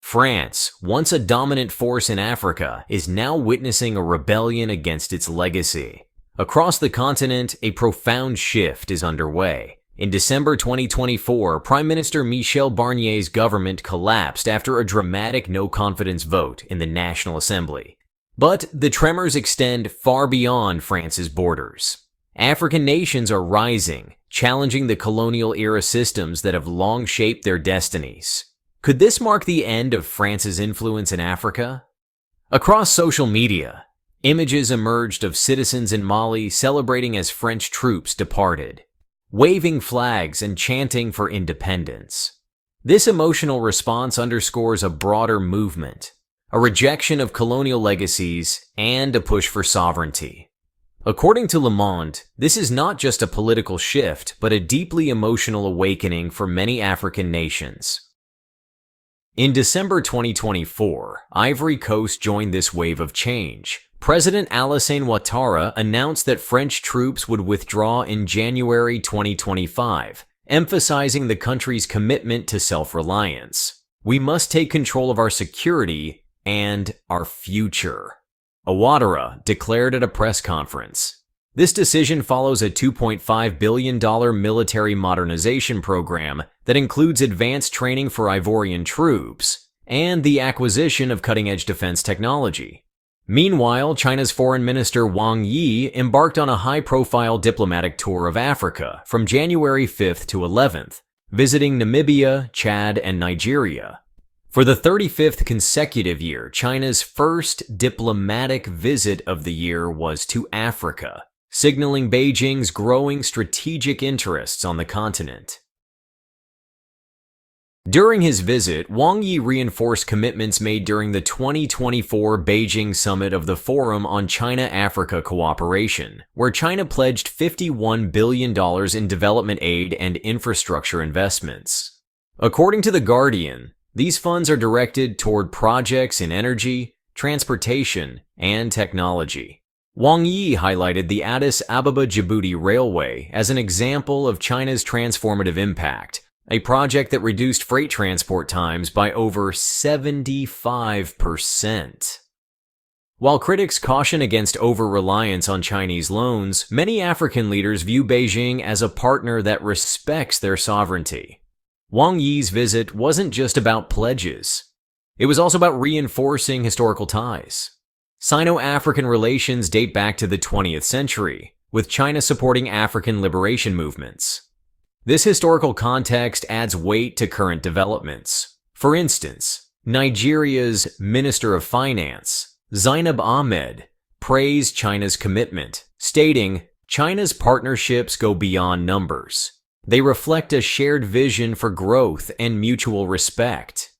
France, once a dominant force in Africa, is now witnessing a rebellion against its legacy. Across the continent, a profound shift is underway. In December 2024, Prime Minister Michel Barnier's government collapsed after a dramatic no-confidence vote in the National Assembly. But the tremors extend far beyond France's borders. African nations are rising, challenging the colonial-era systems that have long shaped their destinies. Could this mark the end of France's influence in Africa? Across social media, images emerged of citizens in Mali celebrating as French troops departed, waving flags and chanting for independence. This emotional response underscores a broader movement, a rejection of colonial legacies, and a push for sovereignty. According to Le Monde, this is not just a political shift, but a deeply emotional awakening for many African nations. In December 2024, Ivory Coast joined this wave of change. President Alassane Ouattara announced that French troops would withdraw in January 2025, emphasizing the country's commitment to self-reliance. We must take control of our security and our future, Ouattara declared at a press conference. This decision follows a $2.5 billion military modernization program that includes advanced training for Ivorian troops and the acquisition of cutting-edge defense technology. Meanwhile, China's Foreign Minister Wang Yi embarked on a high-profile diplomatic tour of Africa from January 5th to 11th, visiting Namibia, Chad, and Nigeria. For the 35th consecutive year, China's first diplomatic visit of the year was to Africa, signaling Beijing's growing strategic interests on the continent. During his visit, Wang Yi reinforced commitments made during the 2024 Beijing summit of the Forum on China-Africa Cooperation, where China pledged $51 billion in development aid and infrastructure investments. According to The Guardian, these funds are directed toward projects in energy, transportation, and technology. Wang Yi highlighted the Addis Ababa-Djibouti Railway as an example of China's transformative impact, a project that reduced freight transport times by over 75%. While critics caution against over-reliance on Chinese loans, many African leaders view Beijing as a partner that respects their sovereignty. Wang Yi's visit wasn't just about pledges. It was also about reinforcing historical ties. Sino-African relations date back to the 20th century, with China supporting African liberation movements. This historical context adds weight to current developments. For instance, Nigeria's Minister of Finance, Zainab Ahmed, praised China's commitment, stating, "China's partnerships go beyond numbers. They reflect a shared vision for growth and mutual respect."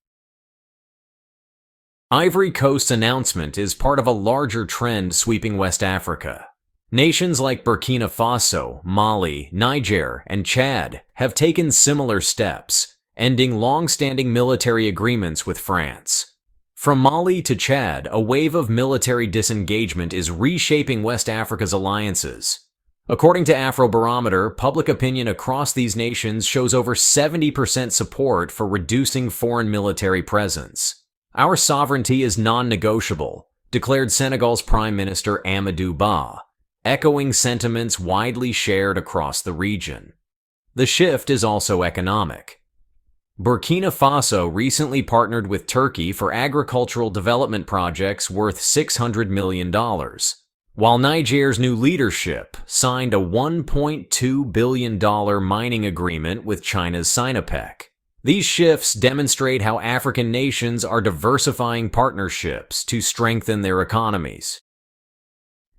Ivory Coast's announcement is part of a larger trend sweeping West Africa. Nations like Burkina Faso, Mali, Niger, and Chad have taken similar steps, ending long-standing military agreements with France. From Mali to Chad, a wave of military disengagement is reshaping West Africa's alliances. According to Afrobarometer, public opinion across these nations shows over 70% support for reducing foreign military presence. "Our sovereignty is non-negotiable," declared Senegal's Prime Minister Amadou Ba, echoing sentiments widely shared across the region. The shift is also economic. Burkina Faso recently partnered with Turkey for agricultural development projects worth $600 million. While Niger's new leadership signed a $1.2 billion mining agreement with China's Sinopec. These shifts demonstrate how African nations are diversifying partnerships to strengthen their economies.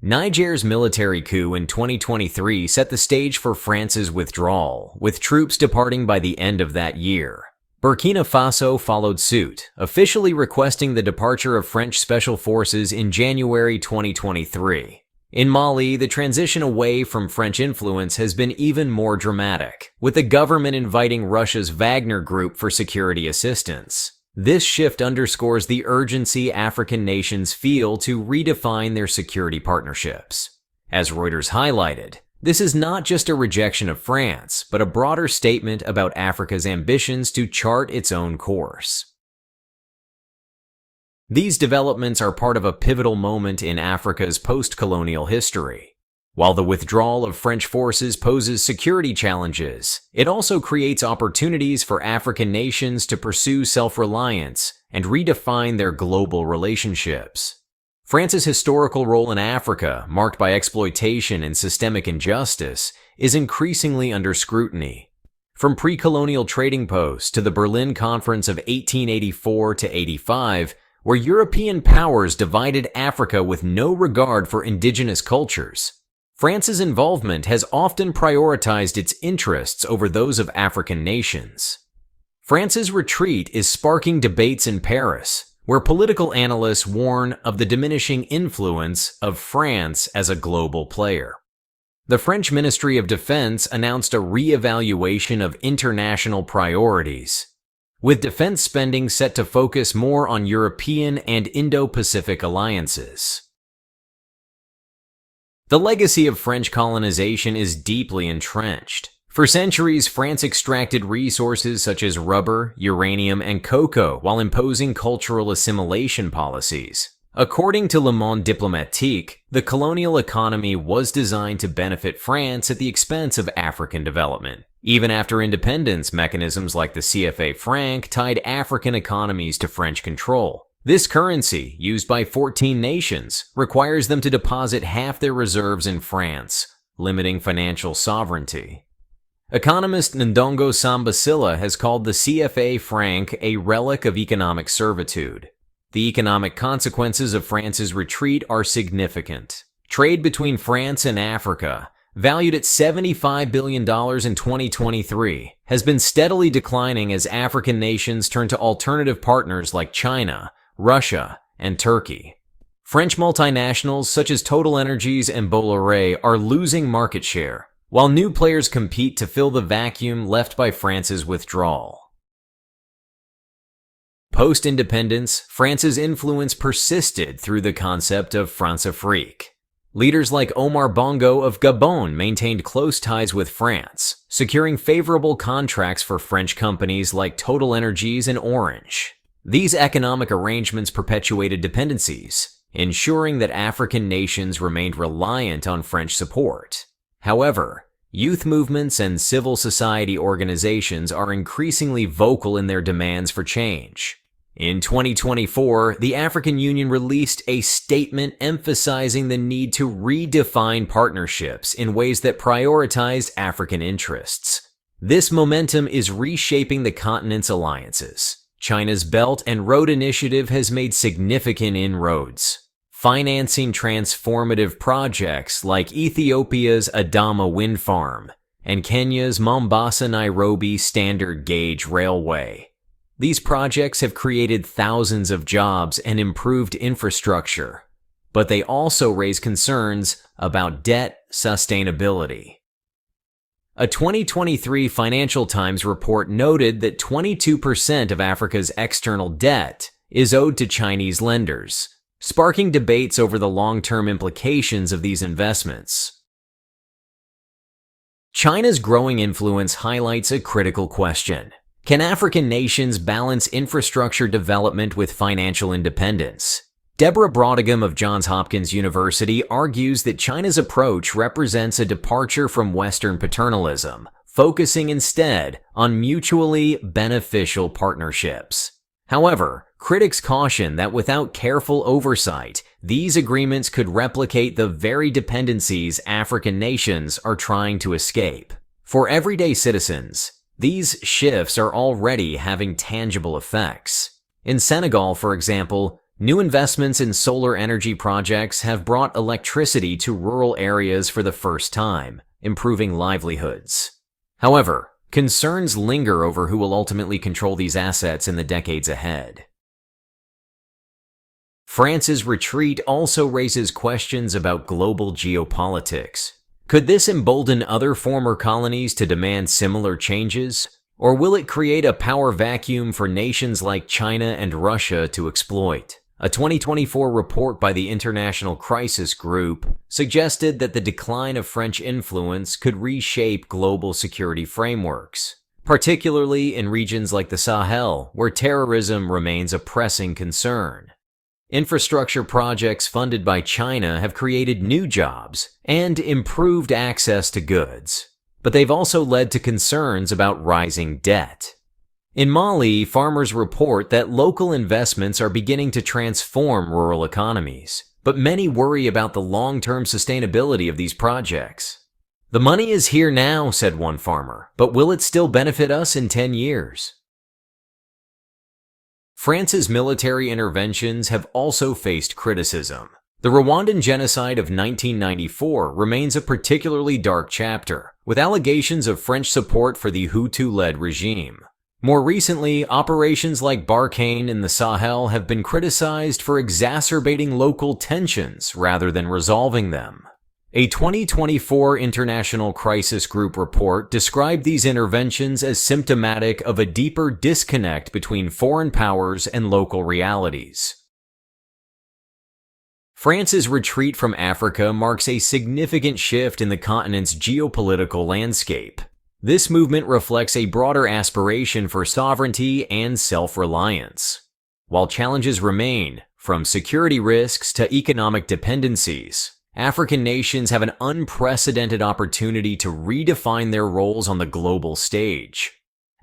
Niger's military coup in 2023 set the stage for France's withdrawal, with troops departing by the end of that year. Burkina Faso followed suit, officially requesting the departure of French special forces in January 2023. In Mali, the transition away from French influence has been even more dramatic, with the government inviting Russia's Wagner Group for security assistance. This shift underscores the urgency African nations feel to redefine their security partnerships. As Reuters highlighted, this is not just a rejection of France, but a broader statement about Africa's ambitions to chart its own course. These developments are part of a pivotal moment in Africa's post-colonial history. While the withdrawal of French forces poses security challenges, it also creates opportunities for African nations to pursue self-reliance and redefine their global relationships. France's historical role in Africa, marked by exploitation and systemic injustice, is increasingly under scrutiny. From pre-colonial trading posts to the Berlin Conference of 1884 to 85, where European powers divided Africa with no regard for indigenous cultures, France's involvement has often prioritized its interests over those of African nations. France's retreat is sparking debates in Paris, where political analysts warn of the diminishing influence of France as a global player. The French Ministry of Defense announced a re-evaluation of international priorities, with defense spending set to focus more on European and Indo-Pacific alliances. The legacy of French colonization is deeply entrenched. For centuries, France extracted resources such as rubber, uranium, and cocoa while imposing cultural assimilation policies. According to Le Monde Diplomatique, the colonial economy was designed to benefit France at the expense of African development. Even after independence, mechanisms like the CFA franc tied African economies to French control. This currency, used by 14 nations, requires them to deposit half their reserves in France, limiting financial sovereignty. Economist Ndongo Sambasila has called the CFA franc a relic of economic servitude. The economic consequences of France's retreat are significant. Trade between France and Africa, valued at $75 billion in 2023, has been steadily declining as African nations turn to alternative partners like China, Russia, and Turkey. French multinationals such as Total Energies and Bolloré are losing market share, while new players compete to fill the vacuum left by France's withdrawal. Post-independence, France's influence persisted through the concept of France-Afrique. Leaders like Omar Bongo of Gabon maintained close ties with France, securing favorable contracts for French companies like Total Energies and Orange. These economic arrangements perpetuated dependencies, ensuring that African nations remained reliant on French support. However, youth movements and civil society organizations are increasingly vocal in their demands for change. In 2024, the African Union released a statement emphasizing the need to redefine partnerships in ways that prioritize African interests. This momentum is reshaping the continent's alliances. China's Belt and Road Initiative has made significant inroads, financing transformative projects like Ethiopia's Adama wind farm and Kenya's Mombasa-Nairobi standard gauge railway. These projects have created thousands of jobs and improved infrastructure, but they also raise concerns about debt sustainability. A 2023 Financial Times report noted that 22% of Africa's external debt is owed to Chinese lenders, sparking debates over the long-term implications of these investments. China's growing influence highlights a critical question. Can African nations balance infrastructure development with financial independence? Deborah Brautigam of Johns Hopkins University argues that China's approach represents a departure from Western paternalism, focusing instead on mutually beneficial partnerships. However, critics caution that without careful oversight, these agreements could replicate the very dependencies African nations are trying to escape. For everyday citizens, these shifts are already having tangible effects. In Senegal, for example, new investments in solar energy projects have brought electricity to rural areas for the first time, improving livelihoods. However, concerns linger over who will ultimately control these assets in the decades ahead. France's retreat also raises questions about global geopolitics. Could this embolden other former colonies to demand similar changes? Or will it create a power vacuum for nations like China and Russia to exploit? A 2024 report by the International Crisis Group suggested that the decline of French influence could reshape global security frameworks, particularly in regions like the Sahel, where terrorism remains a pressing concern. Infrastructure projects funded by China have created new jobs and improved access to goods, but they've also led to concerns about rising debt. In Mali, farmers report that local investments are beginning to transform rural economies, but many worry about the long-term sustainability of these projects. "The money is here now," said one farmer, "but will it still benefit us in 10 years? France's military interventions have also faced criticism. The Rwandan genocide of 1994 remains a particularly dark chapter, with allegations of French support for the Hutu-led regime. More recently, operations like Barkhane in the Sahel have been criticized for exacerbating local tensions rather than resolving them. A 2024 International Crisis Group report described these interventions as symptomatic of a deeper disconnect between foreign powers and local realities. France's retreat from Africa marks a significant shift in the continent's geopolitical landscape. This movement reflects a broader aspiration for sovereignty and self-reliance. While challenges remain, from security risks to economic dependencies, African nations have an unprecedented opportunity to redefine their roles on the global stage.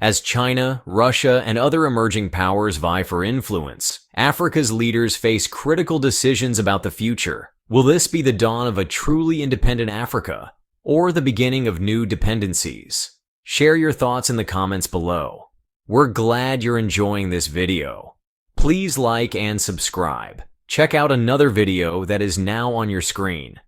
As China, Russia, and other emerging powers vie for influence, Africa's leaders face critical decisions about the future. Will this be the dawn of a truly independent Africa, or the beginning of new dependencies? Share your thoughts in the comments below. We're glad you're enjoying this video. Please like and subscribe. Check out another video that is now on your screen.